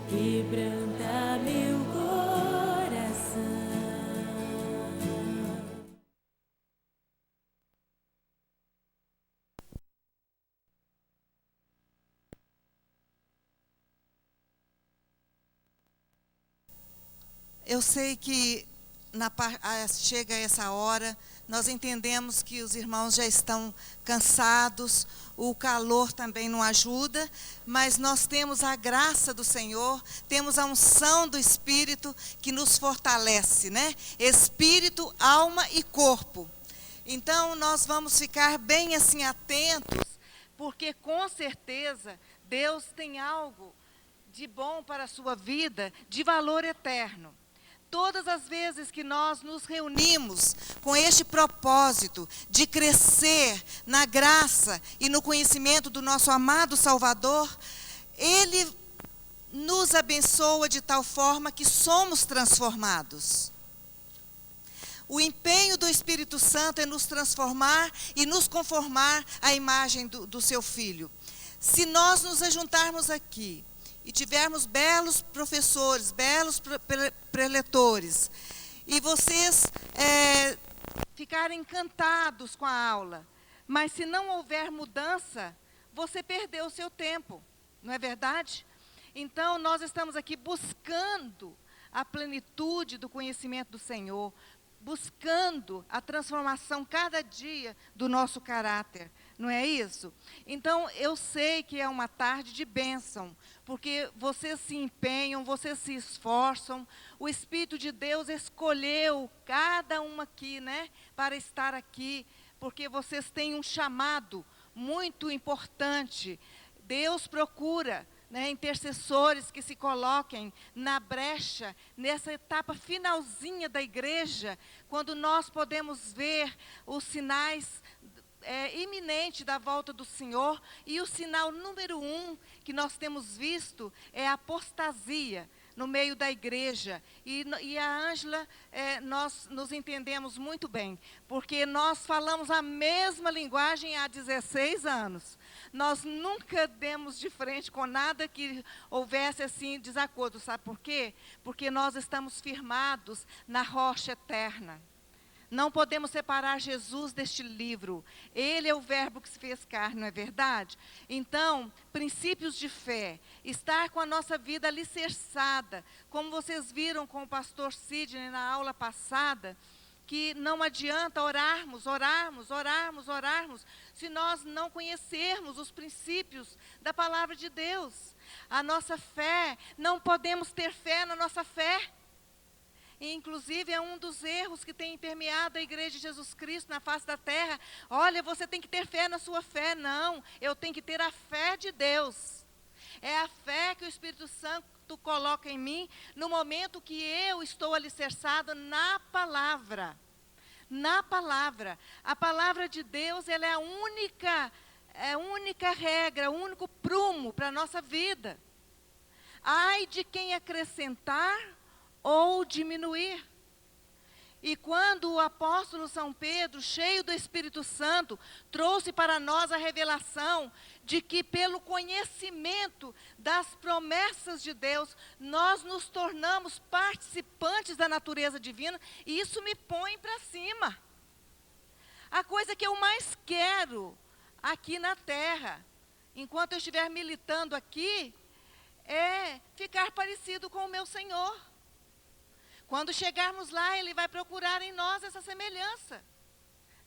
quebranta meu coração. Eu sei que chega essa hora, nós entendemos que os irmãos já estão cansados, o calor também não ajuda, mas nós temos a graça do Senhor, temos a unção do Espírito que nos fortalece, né? Espírito, alma e corpo. Então nós vamos ficar bem assim atentos, porque com certeza Deus tem algo de bom para a sua vida, de valor eterno. Todas as vezes que nós nos reunimos com este propósito de crescer na graça e no conhecimento do nosso amado Salvador, Ele nos abençoa de tal forma que somos transformados. O empenho do Espírito Santo é nos transformar e nos conformar à imagem do seu Filho. Se nós nos ajuntarmos aqui e tivermos belos professores, belos preletores, e vocês ficarem encantados com a aula, mas se não houver mudança, você perdeu o seu tempo, não é verdade? Então, nós estamos aqui buscando a plenitude do conhecimento do Senhor, buscando a transformação cada dia do nosso caráter, não é isso? Então, eu sei que é uma tarde de bênção, porque vocês se empenham, vocês se esforçam, o Espírito de Deus escolheu cada um aqui, né, para estar aqui, porque vocês têm um chamado muito importante. Deus procura, né, intercessores que se coloquem na brecha, nessa etapa finalzinha da igreja, quando nós podemos ver os sinais iminentes da volta do Senhor, e o sinal número 1 que nós temos visto é a apostasia no meio da igreja. E a Ângela, nós nos entendemos muito bem, porque nós falamos a mesma linguagem há 16 anos. Nós nunca demos de frente com nada que houvesse assim desacordo. Sabe por quê? Porque nós estamos firmados na rocha eterna. Não podemos separar Jesus deste livro. Ele é o verbo que se fez carne, não é verdade? Então, princípios de fé, estar com a nossa vida alicerçada, como vocês viram com o pastor Sidney na aula passada, que não adianta orarmos, se nós não conhecermos os princípios da palavra de Deus. A nossa fé, não podemos ter fé na nossa fé. E, inclusive, é um dos erros que tem permeado a Igreja de Jesus Cristo na face da terra. Olha, você tem que ter fé na sua fé. Não, eu tenho que ter a fé de Deus. É a fé que o Espírito Santo coloca em mim no momento que eu estou alicerçado na palavra. Na palavra. A palavra de Deus, ela é a única regra, o único prumo para a nossa vida. Ai de quem acrescentar ou diminuir. E quando o apóstolo São Pedro, cheio do Espírito Santo, trouxe para nós a revelação de que pelo conhecimento das promessas de Deus, nós nos tornamos participantes da natureza divina, e isso me põe para cima. A coisa que eu mais quero aqui na terra, enquanto eu estiver militando aqui, é ficar parecido com o meu Senhor. Quando chegarmos lá, Ele vai procurar em nós essa semelhança.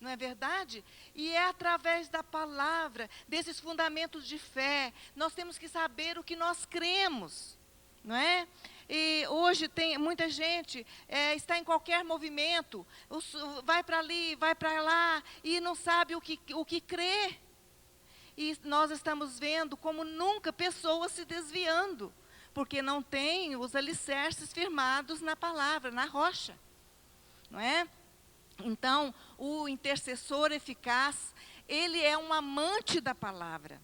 Não é verdade? E é através da palavra, desses fundamentos de fé, nós temos que saber o que nós cremos. Não é? E hoje tem muita gente, está em qualquer movimento, vai para ali, vai para lá, e não sabe o que crê. E nós estamos vendo como nunca pessoas se desviando, porque não tem os alicerces firmados na palavra, na rocha, não é? Então, o intercessor eficaz, ele é um amante da palavra.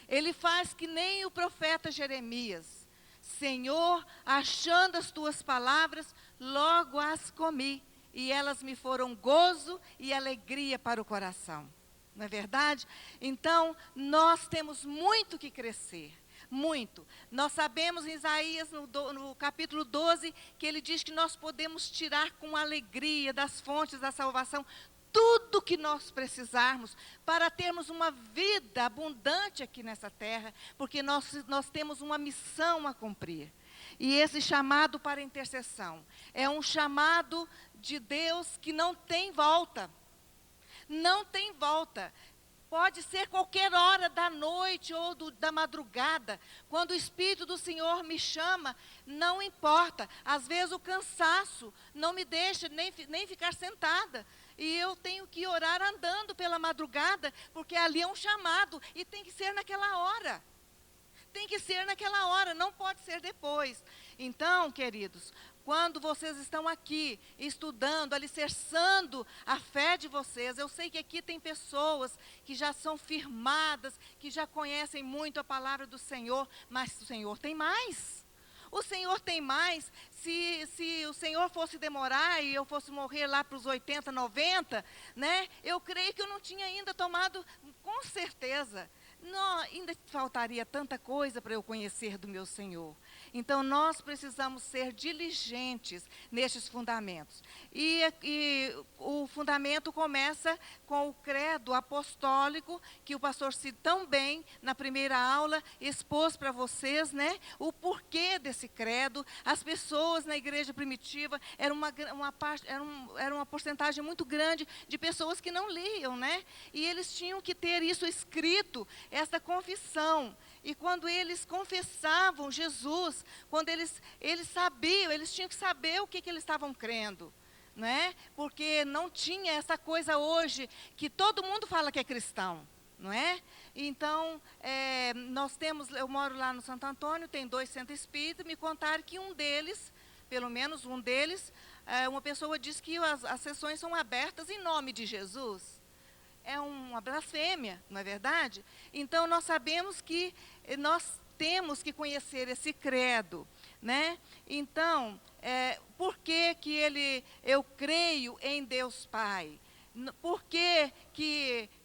Ele faz que nem o profeta Jeremias. Senhor, achando as tuas palavras, logo as comi, e elas me foram gozo e alegria para o coração. Não é verdade? Então, nós temos muito que crescer. muito. Nós sabemos em Isaías, no capítulo 12, que ele diz que nós podemos tirar com alegria das fontes da salvação tudo que nós precisarmos para termos uma vida abundante aqui nessa terra, porque nós temos uma missão a cumprir. E esse chamado para intercessão é um chamado de Deus que não tem volta. Não tem volta. Pode ser qualquer hora da noite ou da madrugada. Quando o Espírito do Senhor me chama, não importa. Às vezes o cansaço não me deixa nem ficar sentada. E eu tenho que orar andando pela madrugada, porque ali é um chamado e tem que ser naquela hora. Tem que ser naquela hora, não pode ser depois. Então, queridos, quando vocês estão aqui estudando, alicerçando a fé de vocês, eu sei que aqui tem pessoas que já são firmadas, que já conhecem muito a palavra do Senhor, mas o Senhor tem mais. O Senhor tem mais. Se o Senhor fosse demorar e eu fosse morrer lá para os 80, 90, né, eu creio que eu não tinha ainda tomado, com certeza. Não, ainda faltaria tanta coisa para eu conhecer do meu Senhor. Então, nós precisamos ser diligentes nestes fundamentos. E o fundamento começa com o credo apostólico, que o pastor Cid tão bem, na primeira aula, expôs para vocês, né, o porquê desse credo. As pessoas na igreja primitiva, era uma porcentagem muito grande de pessoas que não liam, né? E eles tinham que ter isso escrito, esta confissão. E quando eles confessavam Jesus, quando eles sabiam, eles tinham que saber o que eles estavam crendo, né? Porque não tinha essa coisa hoje que todo mundo fala que é cristão, não é? Então, eu moro lá no Santo Antônio, tem 2 centros espíritas, me contaram que um deles, pelo menos um deles, uma pessoa disse que as sessões são abertas em nome de Jesus. É uma blasfêmia, não é verdade? Então, nós sabemos que nós temos que conhecer esse credo, né? Então, por que eu creio em Deus Pai? Por que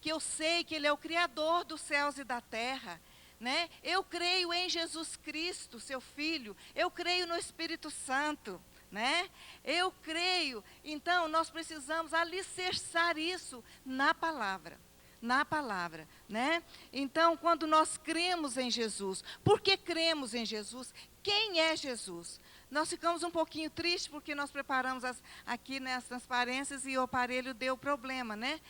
eu sei que Ele é o Criador dos céus e da terra? Né? Eu creio em Jesus Cristo, seu Filho. Eu creio no Espírito Santo. Né? Eu creio. Então, nós precisamos alicerçar isso na palavra. Na palavra, né? Então, quando nós cremos em Jesus, por que cremos em Jesus? Quem é Jesus? Nós ficamos um pouquinho tristes porque nós preparamos aqui nas transparências e o aparelho deu problema, né?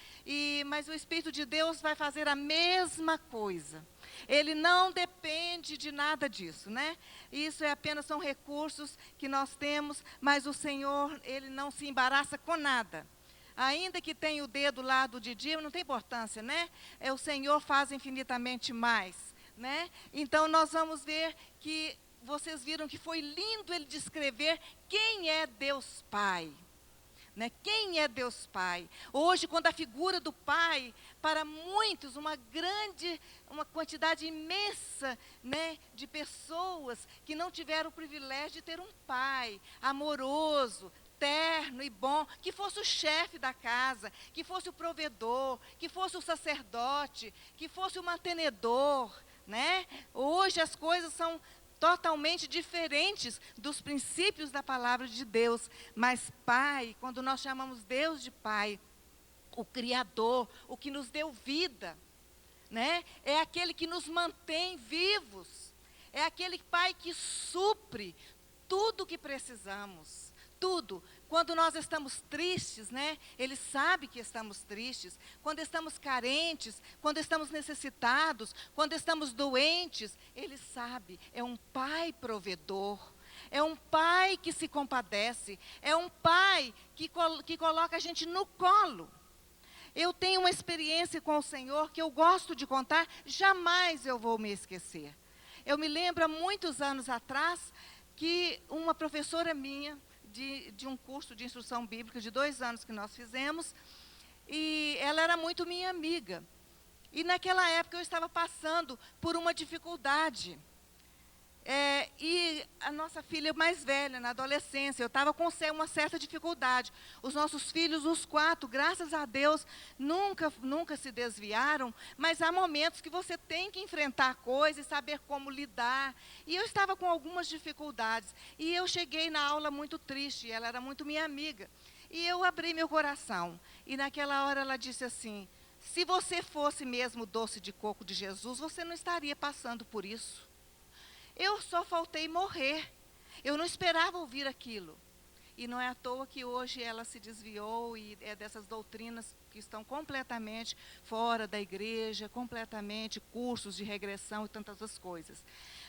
Mas o Espírito de Deus vai fazer a mesma coisa. Ele não depende de nada disso, né? Isso são recursos que nós temos, mas o Senhor, Ele não se embaraça com nada. Ainda que tenha o dedo lá do Didi, não tem importância, né? O Senhor faz infinitamente mais, né? Então, nós vamos ver que vocês viram que foi lindo ele descrever quem é Deus Pai. Né? Quem é Deus Pai? Hoje, quando a figura do Pai, para muitos, uma quantidade imensa, né, de pessoas que não tiveram o privilégio de ter um pai amoroso, terno e bom, que fosse o chefe da casa, que fosse o provedor, que fosse o sacerdote, que fosse o mantenedor, né? Hoje as coisas são totalmente diferentes dos princípios da palavra de Deus. Mas Pai, quando nós chamamos Deus de Pai, o Criador, o que nos deu vida, né? É aquele que nos mantém vivos. É aquele Pai que supre tudo o que precisamos. Tudo. Quando nós estamos tristes, né? Ele sabe que estamos tristes. Quando estamos carentes, quando estamos necessitados, quando estamos doentes, Ele sabe. É um Pai provedor. É um Pai que se compadece. É um Pai que coloca a gente no colo. Eu tenho uma experiência com o Senhor que eu gosto de contar, jamais eu vou me esquecer. Eu me lembro há muitos anos atrás que uma professora minha, de um curso de instrução bíblica de 2 anos que nós fizemos, e ela era muito minha amiga. E naquela época eu estava passando por uma dificuldade. a nossa filha mais velha, na adolescência, eu estava com uma certa dificuldade. Os nossos filhos, os 4, graças a Deus, nunca se desviaram, mas há momentos que você tem que enfrentar coisas e saber como lidar. E eu estava com algumas dificuldades. E eu cheguei na aula muito triste, ela era muito minha amiga. E eu abri meu coração. E naquela hora ela disse assim: se você fosse mesmo o doce de coco de Jesus, você não estaria passando por isso. Eu só faltei morrer. Eu não esperava ouvir aquilo. E não é à toa que hoje ela se desviou e é dessas doutrinas que estão completamente fora da igreja, completamente cursos de regressão e tantas outras coisas.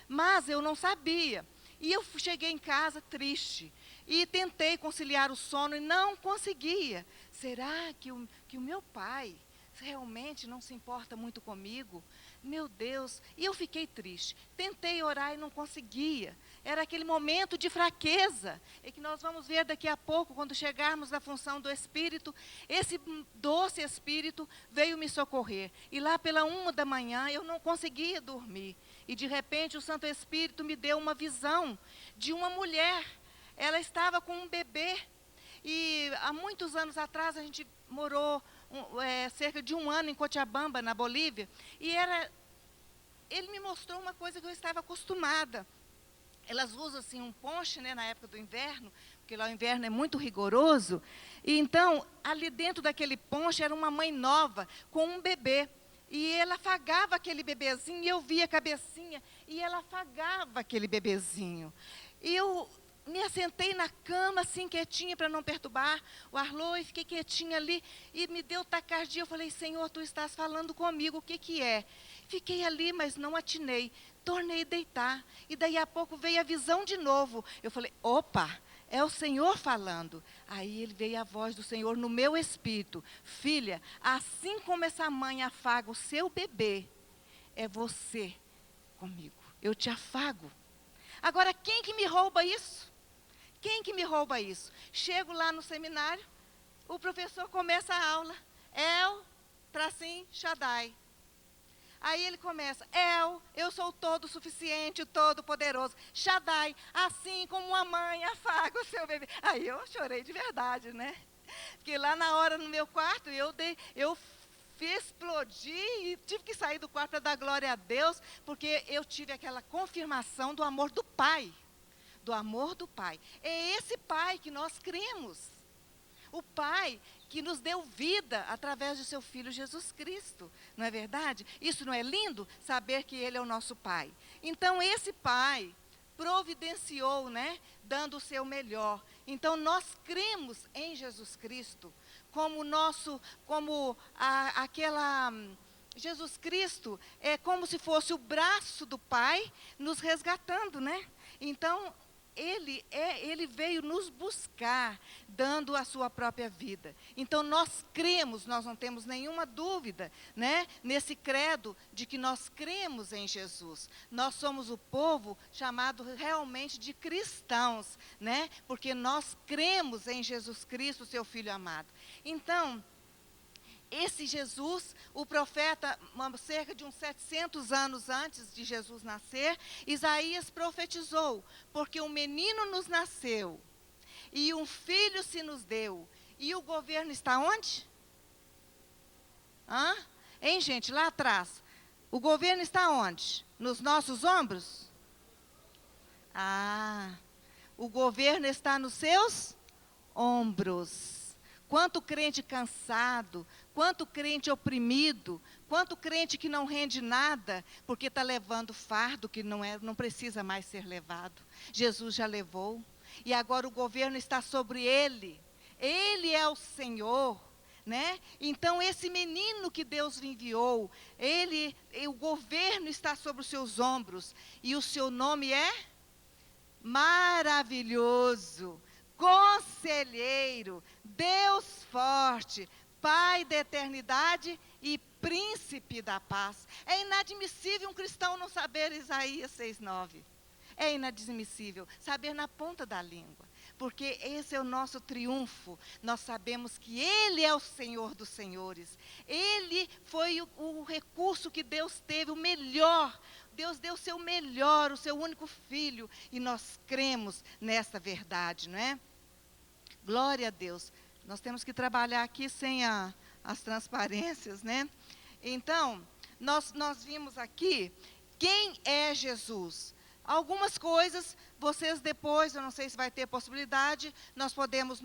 Mas eu não sabia. E eu cheguei em casa triste. E tentei conciliar o sono e não conseguia. Será que o meu pai realmente não se importa muito comigo? Meu Deus, e eu fiquei triste. Tentei orar e não conseguia. Era aquele momento de fraqueza, e que nós vamos ver daqui a pouco, quando chegarmos na função do Espírito. Esse doce Espírito veio me socorrer. E lá pela 1h eu não conseguia dormir. E de repente o Santo Espírito me deu uma visão de uma mulher. Ela estava com um bebê. E há muitos anos atrás a gente morou cerca de 1 ano em Cochabamba, na Bolívia, e ele me mostrou uma coisa que eu estava acostumada. Elas usam assim um ponche, né, na época do inverno, porque lá o inverno é muito rigoroso, e então ali dentro daquele ponche era uma mãe nova com um bebê, e ela afagava aquele bebezinho, e eu via a cabecinha, e ela afagava aquele bebezinho. E eu me assentei na cama, assim, quietinha, para não perturbar o Arlô, e fiquei quietinha ali, e me deu taquicardia. Eu falei: Senhor, Tu estás falando comigo, o que que é? Fiquei ali, mas não atinei. Tornei a deitar, e daí a pouco veio a visão de novo. Eu falei: opa, é o Senhor falando. Aí veio a voz do Senhor no meu espírito: filha, assim como essa mãe afaga o seu bebê, é você comigo. Eu te afago. Agora, quem que me rouba isso? Quem que me rouba isso? Chego lá no seminário, o professor começa a aula. Shaddai. Aí ele começa: eu sou todo suficiente, todo poderoso. Shaddai, assim como uma mãe afaga o seu bebê. Aí eu chorei de verdade, né? Porque lá na hora, no meu quarto, eu explodi e tive que sair do quarto para dar glória a Deus, porque eu tive aquela confirmação do amor do Pai. Do amor do Pai. É esse Pai que nós cremos. O Pai que nos deu vida através do seu Filho Jesus Cristo. Não é verdade? Isso não é lindo? Saber que Ele é o nosso Pai. Então, esse Pai providenciou, né? Dando o seu melhor. Então, nós cremos em Jesus Cristo como Jesus Cristo é como se fosse o braço do Pai nos resgatando, né? Então, ele veio nos buscar, dando a sua própria vida. Então, nós cremos, nós não temos nenhuma dúvida, né, nesse credo de que nós cremos em Jesus. Nós somos o povo chamado realmente de cristãos, né, porque nós cremos em Jesus Cristo, seu Filho amado. Então, esse Jesus, o profeta, cerca de uns 700 anos antes de Jesus nascer, Isaías profetizou: porque um menino nos nasceu, e um filho se nos deu, e o governo está onde? Hein, gente, lá atrás. O governo está onde? Nos nossos ombros? O governo está nos seus ombros. Quanto crente cansado, quanto crente oprimido, quanto crente que não rende nada, porque está levando fardo que não precisa mais ser levado. Jesus já levou, e agora o governo está sobre ele. Ele é o Senhor, né? Então, esse menino que Deus enviou, o governo está sobre os seus ombros, e o seu nome é Maravilhoso, Conselheiro, Deus Forte, Pai da Eternidade e Príncipe da Paz. É inadmissível um cristão não saber Isaías 6:9. É inadmissível saber na ponta da língua. porque esse é o nosso triunfo. Nós sabemos que Ele é o Senhor dos senhores. Ele foi o recurso que Deus teve, o melhor. Deus deu o seu melhor, o seu único filho, e nós cremos nessa verdade, não é? Glória a Deus. Nós temos que trabalhar aqui sem as transparências, né? Então, nós vimos aqui quem é Jesus. Algumas coisas, vocês depois, eu não sei se vai ter possibilidade, nós podemos,